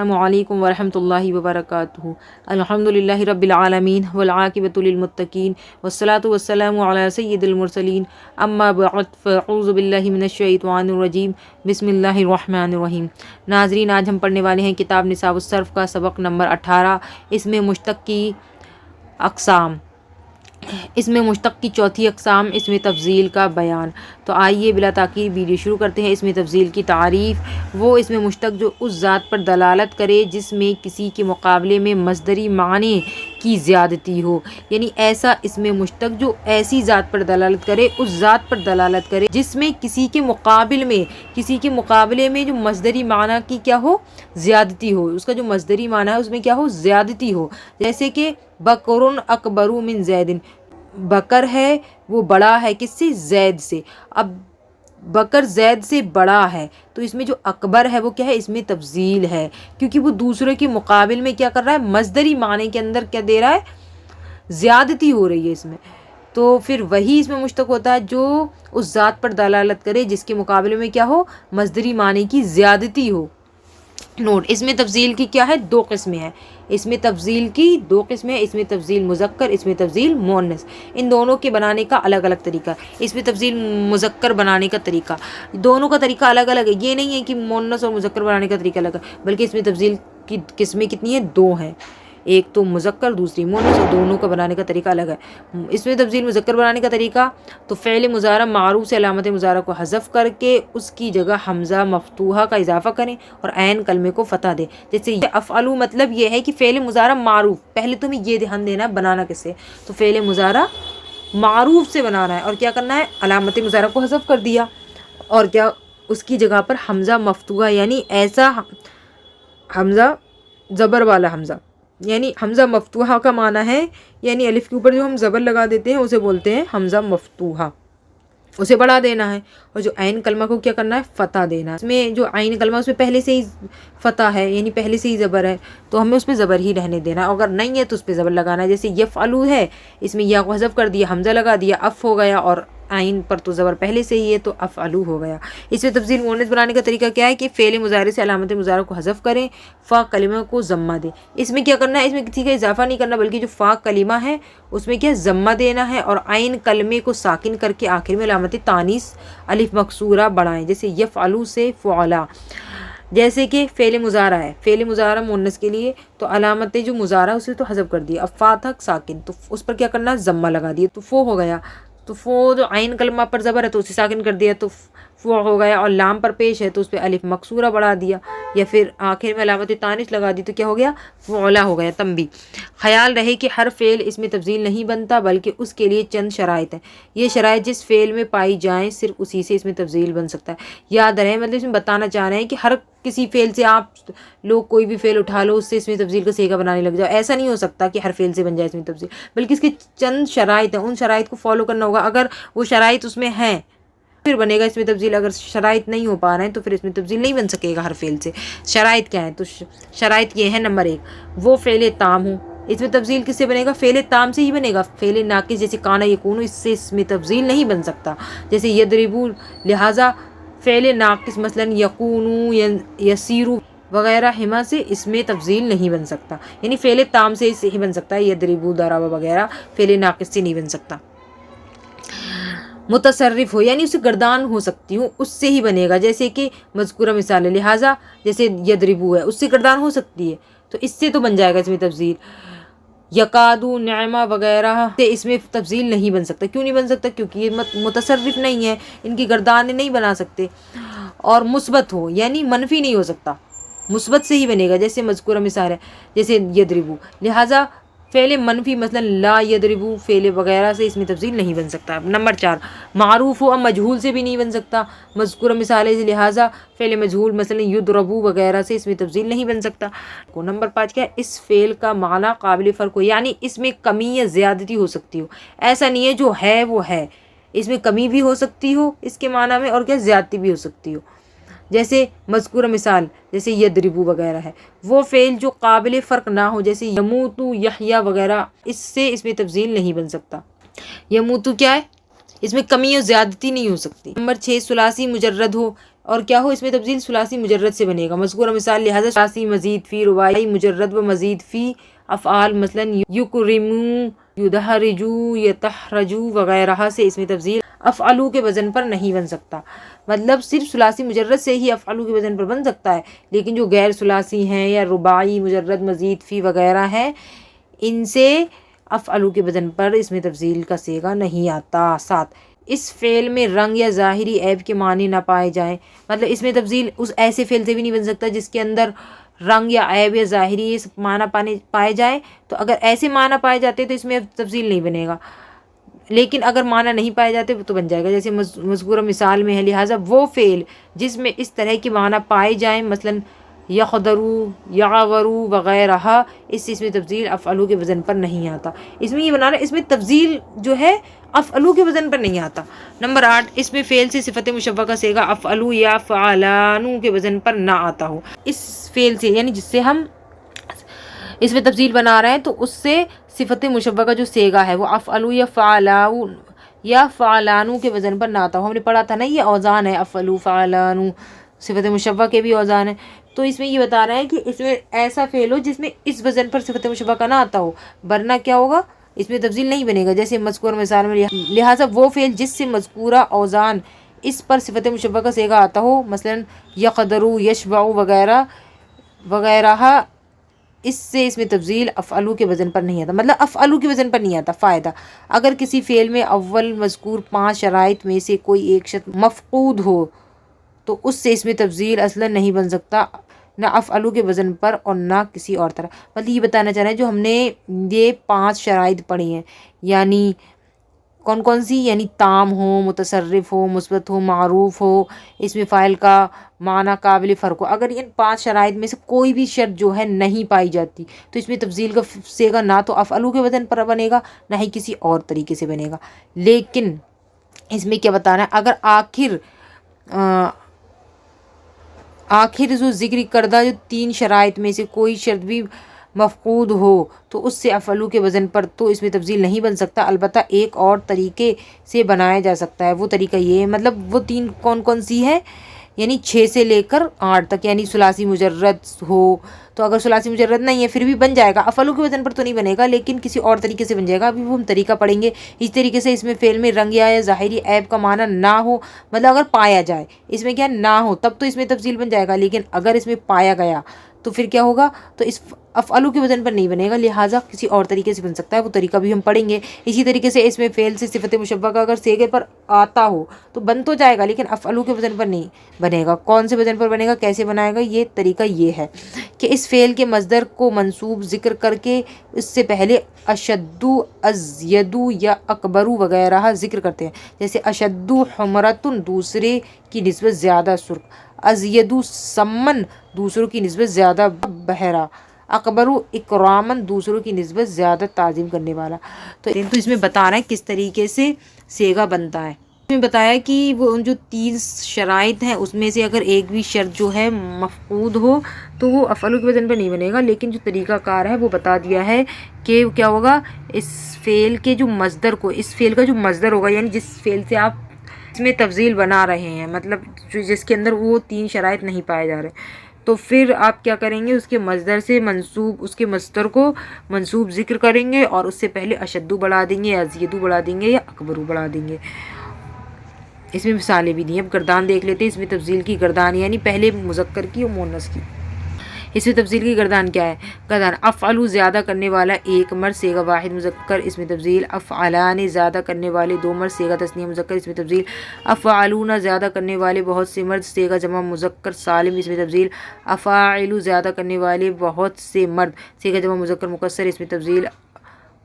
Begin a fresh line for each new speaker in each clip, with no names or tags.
السلام علیکم ورحمۃ اللہ وبرکاتہ۔ الحمدللہ رب العالمین والعاقبۃ للمتقین والصلاۃ والسلام علی سید المرسلین، اما بعد فاعوذ باللہ من الشیطان الرجیم، بسم اللہ الرحمن الرحیم۔ ناظرین، آج ہم پڑھنے والے ہیں کتاب نصاب الصرف کا سبق نمبر 18، اس میں مشتق کی اقسام، اس میں مشتق کی چوتھی اقسام، اس میں تفضیل کا بیان۔ تو آئیے بلا تاخیر ویڈیو شروع کرتے ہیں۔ اس میں تفضیل کی تعریف، وہ اس میں مشتق جو اس ذات پر دلالت کرے جس میں کسی کے مقابلے میں مصدری معنی کی زیادتی ہو، یعنی ایسا اس میں مشتق جو ایسی ذات پر دلالت کرے، اس ذات پر دلالت کرے جس میں کسی کے مقابلے میں جو مصدری معنی کی کیا ہو، زیادتی ہو، اس کا جو مصدری معنی ہے اس میں کیا ہو، زیادتی ہو۔ جیسے کہ بکرٌ اکبر من زید، بکر ہے وہ بڑا ہے کس سے، زید سے۔ اب بکر زید سے بڑا ہے تو اس میں جو اکبر ہے وہ کیا ہے، اس میں تفضیل ہے، کیونکہ وہ دوسرے کے مقابل میں کیا کر رہا ہے، مصدری معنی کے اندر کیا دے رہا ہے، زیادتی ہو رہی ہے اس میں۔ تو پھر وہی اس میں مشتق ہوتا ہے جو اس ذات پر دلالت کرے جس کے مقابلے میں کیا ہو، مصدری معنی کی زیادتی ہو۔ نوٹ، اس میں تفضیل کی کیا ہے، دو قسمیں ہیں۔ اس میں تفضیل کی دو قسمیں، اس میں تفضیل مذکر، اس میں تفضیل مؤنث۔ ان دونوں کے بنانے کا الگ الگ طریقہ۔ اس میں تفضیل مذکر بنانے کا طریقہ، دونوں کا طریقہ الگ الگ ہے۔ یہ نہیں ہے کہ مؤنث اور مذکر بنانے کا طریقہ الگ ہے، بلکہ اس میں تفضیل کی قسمیں کتنی ہیں، دو ہیں، ایک تو مذکر دوسری مؤنث، اور دونوں کا بنانے کا طریقہ الگ ہے۔ اس میں تفضیل مذکر بنانے کا طریقہ تو فعل مضارع معروف سے علامت مضارع کو حذف کر کے اس کی جگہ حمزہ مفتوحہ کا اضافہ کریں اور عین کلمے کو فتح دیں۔ جیسے افعلوا، مطلب یہ ہے کہ فعل مضارع معروف، پہلے تو ہمیں یہ دھیان دینا ہے بنانا کس سے، تو فعل مضارع معروف سے بنانا ہے، اور کیا کرنا ہے، علامت مضارع کو حذف کر دیا، اور کیا اس کی جگہ پر حمزہ مفتوحہ، یعنی ایسا حمزہ زبر والا حمزہ، یعنی حمزہ مفتوحہ کا معنی ہے، یعنی الف کے اوپر جو ہم زبر لگا دیتے ہیں اسے بولتے ہیں حمزہ مفتوحہ، اسے بڑھا دینا ہے، اور جو عین کلمہ کو کیا کرنا ہے، فتح دینا ہے۔ اس میں جو عین کلمہ اس میں پہلے سے ہی فتح ہے، یعنی پہلے سے ہی زبر ہے، تو ہمیں اس پہ زبر ہی رہنے دینا، اگر نہیں ہے تو اس پہ زبر لگانا ہے۔ جیسے یفعلوا ہے، اس میں یا کو حذف کر دیا، حمزہ لگا دیا، اف ہو گیا، اور عین پر تو زبر پہلے سے ہی ہے تو افعلوا ہو گیا۔ اس میں تفضیل مؤنث بنانے کا طریقہ کیا ہے کہ فعل مضارع سے علامت مضارع کو حذف کریں، فا کلمہ کو ضمہ دیں۔ اس میں کیا کرنا ہے، اس میں کسی کا اضافہ نہیں کرنا، بلکہ جو فا کلمہ ہے اس میں کیا ضمہ دینا ہے، اور عین کلمے کو ساکن کر کے آخر میں علامت تانیث الف مکسورہ بڑھائیں۔ جیسے یفعلوا سے فعلا، جیسے کہ فعل مضارع ہے، فعل مضارع مؤنث کے لیے تو علامت جو مضارع اسے تو حذف کر دیا، اب فا تھا ساکن تو اس پر کیا کرنا ہے، ضمہ لگا دیا، تو فو ہو گیا، تو فو جو عین کلمہ پر زبر ہے تو اسے ساکن کر دیا تو فو ہو گیا، اور لام پر پیش ہے تو اس پہ الف مکسورہ بڑھا دیا، یا پھر آخر میں علامت تانیث لگا دی تو کیا ہو گیا، فعلا ہو گیا۔ تنبیہ، خیال رہے کہ ہر فعل اس میں تفضیل نہیں بنتا، بلکہ اس کے لیے چند شرائط ہیں، یہ شرائط جس فعل میں پائی جائیں صرف اسی سے اس میں تفضیل بن سکتا ہے۔ یاد رہے، مطلب اس میں بتانا چاہ رہے ہیں کہ ہر کسی فعل سے آپ لوگ کوئی بھی فعل اٹھا لو، اس سے اس میں تفضیل کا صیغہ بنانے لگ جاؤ، ایسا نہیں ہو سکتا کہ ہر فعل سے بن جائے اس میں تفضیل، بلکہ اس کے چند شرائط ہیں، ان شرائط کو فالو کرنا ہوگا، اگر وہ شرائط اس میں ہیں پھر بنے گا اس میں تفضیل، اگر شرائط نہیں ہو پا رہے ہیں تو پھر اس میں تفضیل نہیں بن سکے گا ہر فعل سے۔ شرائط کیا ہیں، تو شرائط یہ ہے، نمبر 1 وہ فعل تام ہوں، اس میں تفضیل کس سے بنے گا، فعل تام سے ہی بنے گا۔ فعل ناقص جیسے کانا یکون، اس میں تفضیل نہیں بن سکتا، جیسے یضربو، لہٰذا فعل ناقص مثلا یکون، یسیر وغیرہ ہما سے اس میں تفضیل نہیں بن سکتا، یعنی فعل تام سے ہی بن سکتا ہے، یضربو، ضرب وغیرہ فعل ناقص سے نہیں بن سکتا۔ متصرف ہو، یعنی اسے گردان ہو سکتی ہوں، اس سے ہی بنے گا، جیسے کہ مذکورہ مثال ہے، لہٰذا جیسے یضربو ہے اس سے گردان ہو سکتی ہے تو اس سے تو بن جائے گا اس میں تفضیل۔ یکادو، نعمہ وغیرہ سے اس میں تفضیل نہیں بن سکتا، کیوں نہیں بن سکتا، کیونکہ یہ متصرف نہیں ہے، ان کی گردانیں نہیں بنا سکتے۔ اور مثبت ہو، یعنی منفی نہیں ہو سکتا، مثبت سے ہی بنے گا، جیسے مذکورہ مثال ہے جیسے یضربو، لہٰذا فعل منفی مثلا لا یضربو فعل وغیرہ سے اس میں تفضیل نہیں بن سکتا۔ نمبر 4 معروف ہو، اب مجہول سے بھی نہیں بن سکتا، مذکورہ مثال ہے لہٰذا فعل مجہول مثلا یضربو وغیرہ سے اس میں تفضیل نہیں بن سکتا۔ نمبر 5 کیا ہے، اس فعل کا معنی قابل فرق ہو، یعنی اس میں کمی یا زیادتی ہو سکتی ہو، ایسا نہیں ہے جو ہے وہ ہے، اس میں کمی بھی ہو سکتی ہو اس کے معنی میں، اور کیا زیادتی بھی ہو سکتی ہو، جیسے مذکورہ مثال جیسے یضربو وغیرہ ہے۔ وہ فعل جو قابل فرق نہ ہو، جیسے یموتو، یحییٰ وغیرہ، اس سے اس میں تفضیل نہیں بن سکتا۔ یموتو کیا ہے، اس میں کمی اور زیادتی نہیں ہو سکتی۔ نمبر 6 ثلاثی مجرد ہو اور کیا ہو اس میں تبدیل ثلاثی مجرد سے بنے گا مذکورہ مثال لہذا ثلاثی مزید فی رباعی مجرد و مزید فی افعال مثلا یکرمو یدحرجو یتحرجو وغیرہ سے اس میں تبدیل افعلو کے وزن پر نہیں بن سکتا۔ مطلب صرف ثلاثی مجرد سے ہی افعلو کے وزن پر بن سکتا ہے، لیکن جو غیر ثلاثی ہیں یا رباعی مجرد مزید فی وغیرہ ہیں ان سے افعلو کے وزن پر اس میں تفضیل کا صیغہ نہیں آتا۔ 7 اس فعل میں رنگ یا ظاہری عیب کے معنی نہ پائے جائیں، مطلب اس میں تفضیل اس ایسے فعل سے بھی نہیں بن سکتا جس کے اندر رنگ یا عیب یا ظاہری یہ سب معنی پائے جائیں، تو اگر ایسے معنی پائے جاتے تو اس میں تفضیل نہیں بنے گا، لیکن اگر معنی نہیں پائے جاتے تو بن جائے گا، جیسے مذکورہ مثال میں ہے لہٰذا وہ فعل جس میں اس طرح کے معنی پائے جائیں مثلا یقدرو یعورو وغیرہ اس میں تفضیل افعلو کے وزن پر نہیں آتا۔ اس میں یہ بنانا اس میں تفضیل جو ہے افعلو کے وزن پر نہیں آتا۔ نمبر 8 اس میں فعل سے صفت مشبہ کا صیغہ افعلو یا فعلانو کے وزن پر نہ آتا ہو۔ اس فعل سے یعنی جس سے ہم اس میں تفضیل بنا رہے ہیں تو اس سے صفت مشبہ کا جو صیغہ ہے وہ افعلو یا فعلاؤ یا فعلانو کے وزن پر نہ آتا ہو۔ ہم نے پڑھا تھا نا یہ اوزان ہے افعلو فعلانو، صفت مشبہ کے بھی اوزان ہیں، تو اس میں یہ بتا رہا ہے کہ اس میں ایسا فعل ہو جس میں اس وزن پر صفت مشبہ کا نہ آتا ہو، ورنہ کیا ہوگا اس میں تفضیل نہیں بنے گا، جیسے مذکور مثال میں لہٰذا وہ فعل جس سے مذکورہ اوزان اس پر صفت مشبہ کا صیغہ آتا ہو مثلا یقدرو یشبعو وغیرہ وغیرہ اس سے اس میں تفضیل افعلو کے وزن پر نہیں آتا، مطلب افعلو کے وزن پر نہیں آتا۔ فائدہ اگر کسی فعل میں اول مذکور 5 شرائط میں سے کوئی ایک شرط مفقود ہو تو اس سے اس میں تفضیل اصلا نہیں بن سکتا، نہ افعلو کے وزن پر اور نہ کسی اور طرح۔ مطلب یہ بتانا چاہ رہے ہیں جو ہم نے یہ 5 شرائط پڑھی ہیں یعنی کون کون سی، یعنی تام ہو، متصرف ہو، مثبت ہو، معروف ہو، اس میں فاعل کا معنی قابل فرق ہو، اگر ان 5 شرائط میں سے کوئی بھی شرط جو ہے نہیں پائی جاتی تو اس میں تفضیل کا صیغہ نہ تو افعلو کے وزن پر بنے گا نہ ہی کسی اور طریقے سے بنے گا۔ لیکن اس میں کیا بتانا ہے اگر آخر جو ذکر کردہ جو 3 شرائط میں سے کوئی شرط بھی مفقود ہو تو اس سے افعلو کے وزن پر تو اس میں تفضیل نہیں بن سکتا، البتہ ایک اور طریقے سے بنایا جا سکتا ہے، وہ طریقہ یہ ہے مطلب وہ 3 کون کون سی ہے یعنی 6 سے لے کر 8 تک، یعنی ثلاثی مجرد ہو تو اگر ثلاثی مجرد نہیں ہے پھر بھی بن جائے گا، افعلو کے وزن پر تو نہیں بنے گا لیکن کسی اور طریقے سے بن جائے گا، ابھی وہ ہم طریقہ پڑھیں گے۔ اس طریقے سے اس میں فعل میں رنگ یا ظاہری عیب کا معنی نہ ہو، مطلب اگر پایا جائے اس میں کیا نہ ہو تب تو اس میں تفضیل بن جائے گا، لیکن اگر اس میں پایا گیا تو پھر کیا ہوگا تو اس افعلو کے وزن پر نہیں بنے گا، لہٰذا کسی اور طریقے سے بن سکتا ہے، وہ طریقہ بھی ہم پڑھیں گے۔ اسی طریقے سے اس میں فعل سے صفت مشبہ کا اگر صیغے پر آتا ہو تو بن تو جائے گا لیکن افعلو کے وزن پر نہیں بنے گا۔ کون سے وزن پر بنے گا، کیسے بنائے گا، یہ طریقہ یہ ہے کہ اس فعل کے مصدر کو منصوب ذکر کر کے اس سے پہلے اشدو، ازیدو یا اکبرو وغیرہ ذکر کرتے ہیں، جیسے اشدو حمرتن دوسرے کی نسبت زیادہ سرخ، ازیدو سمن دوسروں کی نسبت زیادہ بہرا، اکبرو اکرامن دوسروں کی نسبت زیادہ تعظیم کرنے والا۔ تو اس میں بتا رہے ہیں کس طریقے سے صیغہ بنتا ہے۔ اس میں بتایا کہ وہ جو 3 شرائط ہیں اس میں سے اگر ایک بھی شرط جو ہے مفقود ہو تو وہ افعلو کے وزن پر نہیں بنے گا، لیکن جو طریقہ کار ہے وہ بتا دیا ہے کہ کیا ہوگا اس فعل کے جو مصدر کو، اس فعل کا جو مصدر ہوگا یعنی جس فعل سے آپ اس میں تفضیل بنا رہے ہیں مطلب جس کے اندر وہ 3 شرائط نہیں پائے جا رہے تو پھر آپ کیا کریں گے اس کے مصدر سے منصوب اس کے مصدر کو منصوب ذکر کریں گے اور اس سے پہلے اشدو بڑھا دیں گے یا ازیدو بڑھا دیں گے یا اکبرو بڑھا دیں گے۔ اس میں مثالیں بھی دی ہیں، اب گردان دیکھ لیتے ہیں۔ اس میں تفضیل کی گردان یعنی پہلے مذکر کی اور مؤنث کی۔ اس میں تفضیل کی گردان کیا ہے، گردان افعلو زیادہ کرنے والا ایک مرد صیغہ واحد مذکر، اس میں تفضیل افعلان زیادہ کرنے والے 2 مرد صیغہ تثنیہ مذکر، اس میں تفضیل افعلون زیادہ کرنے والے بہت سے مرد صیغہ جمع مذکر سالم، اس میں تفضیل افاعل زیادہ کرنے والے بہت سے مرد صیغہ جمع مذکر مکسر، اس میں تفضیل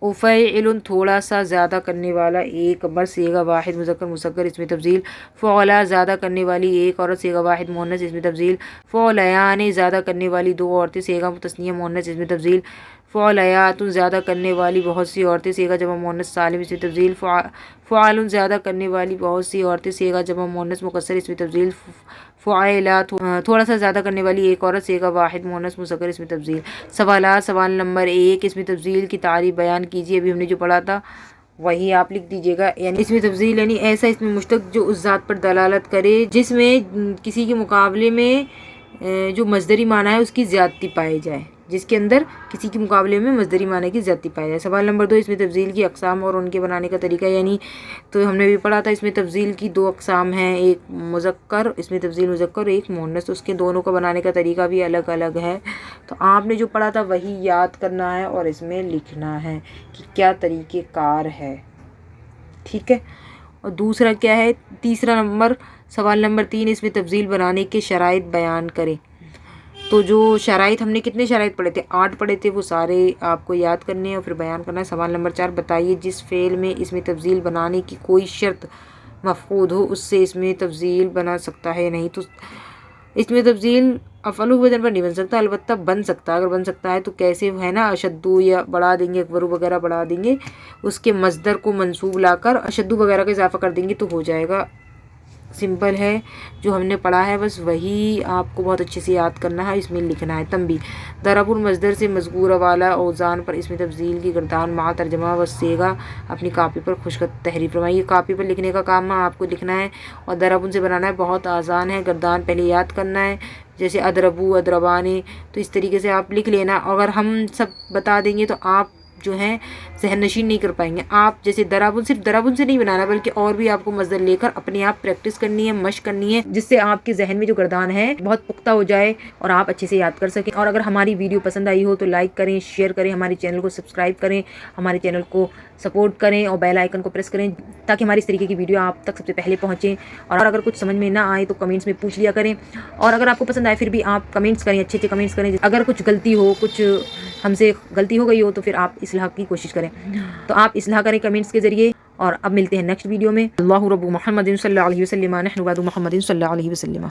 افعل تھوڑا سا زیادہ کرنے والا ایک مرد صیغہ واحد مذکر مصغر، اس میں تفضیل فعلا زیادہ کرنے والی ایک عورت صیغہ واحد مؤنث، اس میں تفضیل فعلیان زیادہ کرنے والی 2 عورتیں صیغہ تثنیہ مؤنث، اس میں تفضیل فعلیات زیادہ کرنے والی بہت سی عورتیں صیغہ جمع مؤنث سالم، اس میں تفضیل فعال زیادہ کرنے والی بہت سی عورتیں صیغہ جمع مؤنث مکسر، اس میں تفضیل فعیلات تھوڑا سا زیادہ کرنے والی ایک عورت صیغہ واحد مؤنث مصغر، اس میں تفضیل سوالات۔ سوال نمبر 1 اس میں تفضیل کی تعریف بیان کیجیے، ابھی ہم نے جو پڑھا تھا وہی آپ لکھ دیجیے گا. یعنی اس میں تفضیل یعنی ایسا اس میں مشتق جو اس ذات پر دلالت کرے جس میں کسی کے مقابلے میں جو مصدری معنی ہے اس کی زیادتی پائی جائے، جس کے اندر کسی کے مقابلے میں مصدری معنی کی زیادتی پائی جائے. سوال نمبر 2، اس میں تفضیل کی اقسام اور ان کے بنانے کا طریقہ. یعنی تو ہم نے بھی پڑھا تھا اس میں تفضیل کی 2 اقسام ہیں، ایک مذکر، اس میں تفضیل مذکر، اور ایک مؤنث. اس کے دونوں کو بنانے کا طریقہ بھی الگ الگ ہے. تو آپ نے جو پڑھا تھا وہی یاد کرنا ہے اور اس میں لکھنا ہے کہ کیا طریقہ کار ہے. ٹھیک ہے. اور دوسرا کیا ہے، تیسرا نمبر، سوال نمبر 3، اس میں تفضیل بنانے کے شرائط بیان کریں. تو جو شرائط ہم نے کتنے شرائط پڑھے تھے؟ 8 پڑھے تھے، وہ سارے آپ کو یاد کرنے ہیں اور پھر بیان کرنا ہے. سوال نمبر 4، بتائیے جس فعل میں اس میں تفضیل بنانے کی کوئی شرط مفقود ہو اس سے اس میں تفضیل بنا سکتا ہے یا نہیں. تو اس میں تفضیل افعل وزن پر نہیں بن سکتا، البتہ بن سکتا ہے. اگر بن سکتا ہے تو کیسے ہے نا، اشدو یا بڑھا دیں گے، اکبرو وغیرہ بڑھا دیں گے، اس کے مصدر کو منصوب لا کر اشدو وغیرہ کا اضافہ کر دیں گے تو ہو جائے گا. سمپل ہے، جو ہم نے پڑھا ہے بس وہی آپ کو بہت اچھے سے یاد کرنا ہے، اس میں لکھنا ہے. تنبیہ، ضرب المصدر سے مذکور والا اوزان پر اس میں تفضیل کی گردان مع ترجمہ و صیغہ اپنی کاپی پر خشخط تحریر فرمائیے. کاپی پر لکھنے کا کام آپ کو لکھنا ہے اور ضرب سے بنانا ہے. بہت آسان ہے، گردان پہلے یاد کرنا ہے، جیسے ادربو، ادربانے، تو اس طریقے سے آپ لکھ لینا. اگر ہم سب بتا دیں گے تو آپ جو ہیں ذہن نشین نہیں کر پائیں گے. آپ جیسے درابن، صرف درابن سے نہیں بنانا بلکہ اور بھی آپ کو مصدر لے کر اپنے آپ پریکٹس کرنی ہے، مشق کرنی ہے، جس سے آپ کے ذہن میں جو گردان ہے بہت پختہ ہو جائے اور آپ اچھے سے یاد کر سکیں. اور اگر ہماری ویڈیو پسند آئی ہو تو لائک کریں، شیئر کریں، ہمارے چینل کو سبسکرائب کریں، ہمارے چینل کو سپورٹ کریں اور بیل آئیکن کو پریس کریں تاکہ ہماری اس طریقے کی ویڈیو آپ تک سب سے پہلے پہنچیں. اور اگر کچھ سمجھ میں نہ آئے تو کمنٹس میں پوچھ لیا کریں. اور اگر آپ کو پسند آئے پھر بھی آپ کمنٹس کریں، اچھے اچھے کمنٹس کریں. اگر کچھ غلطی ہو، کچھ ہم سے غلطی ہو گئی ہو تو پھر آپ اصلاح کی کوشش کریں. تو آپ اصلاح کریں کمنٹس کے ذریعے. اور اب ملتے ہیں نیکسٹ ویڈیو میں. اللہ رب محمد صلی اللہ علیہ وسلم، نحن بعد محمد صلی اللہ علیہ وسلم.